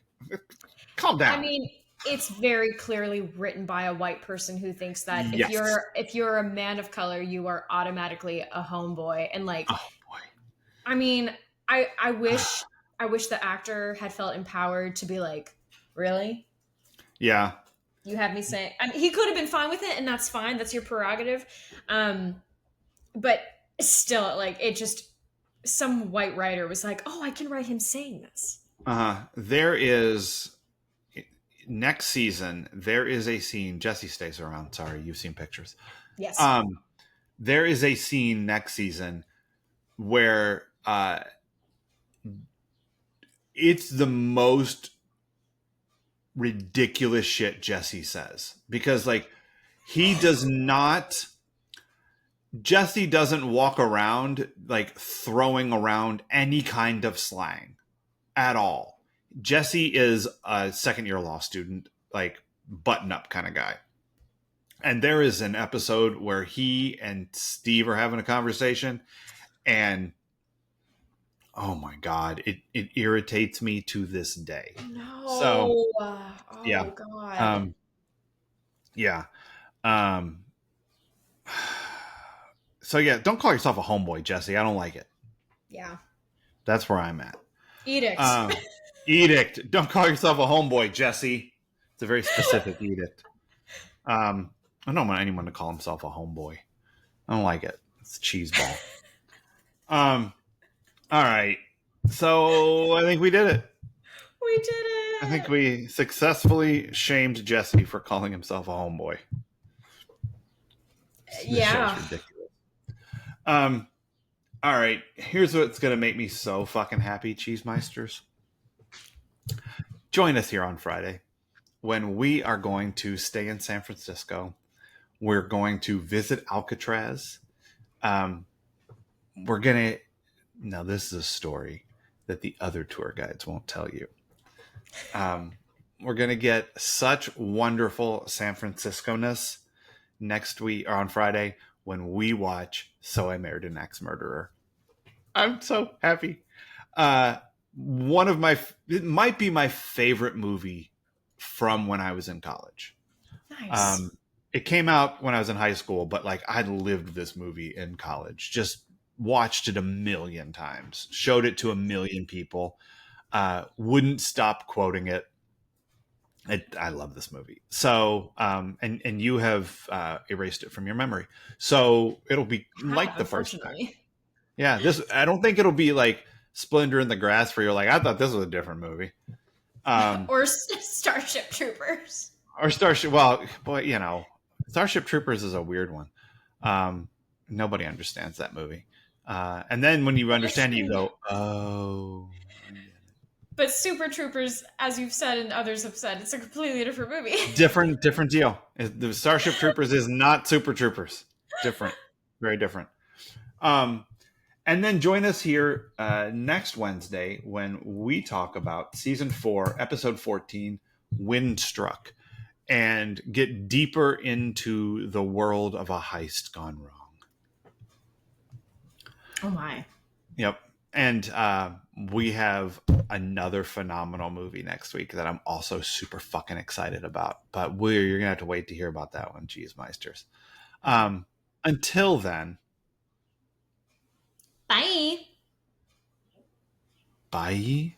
Calm down. I mean, it's very clearly written by a white person who thinks that if you're a man of color, you are automatically a homeboy. And like, I mean, I wish the actor had felt empowered to be like, really? Yeah. You have me saying, I mean, he could have been fine with it, and that's fine. That's your prerogative. But still, like, it just, some white writer was like, oh, I can write him saying this. There is, next season, there is a scene, Jesse stays around. Sorry, you've seen pictures. Yes. There is a scene next season where it's the most ridiculous shit Jesse says, because like Jesse doesn't walk around like throwing around any kind of slang at all. Jesse is a second-year law student, like button-up kind of guy. And there is an episode where he and Steve are having a conversation, and oh my God, it irritates me to this day. No. So, yeah. God. Yeah. So yeah, don't call yourself a homeboy, Jesse. I don't like it. Yeah. That's where I'm at. Edict. Edict. Don't call yourself a homeboy, Jesse. It's a very specific edict. I don't want anyone to call himself a homeboy. I don't like it. It's a cheese ball. All right. So I think we did it. We did it. I think we successfully shamed Jesse for calling himself a homeboy. Yeah. This show's ridiculous. All right. Here's what's going to make me so fucking happy, Cheesemeisters. Join us here on Friday when we are going to stay in San Francisco. We're going to visit Alcatraz. We're going to... Now, this is a story that the other tour guides won't tell you. We're going to get such wonderful San Francisco-ness next week or on Friday when we watch So I Married an Axe Murderer. I'm so happy. It might be my favorite movie from when I was in college. Nice. It came out when I was in high school, but like I lived this movie in college. Just watched it a million times, showed it to a million people, wouldn't stop quoting it. I love this movie. So, and you have erased it from your memory. So it'll be like the first time. Yeah. I don't think it'll be like Splendor in the Grass where you're like, I thought this was a different movie. Or Starship Troopers. Or Starship. Well, boy, you know, Starship Troopers is a weird one. Nobody understands that movie. And then when you understand it, you go, oh. But Super Troopers, as you've said and others have said, it's a completely different movie. Different deal. The Starship Troopers is not Super Troopers. Different. Very different. And then join us here next Wednesday when we talk about season 4, episode 14, Windstruck, and get deeper into the world of a heist gone wrong. Oh my. Yep. And we have another phenomenal movie next week that I'm also super fucking excited about. But you're going to have to wait to hear about that one, Cheese Meisters. Until then. Bye. Bye.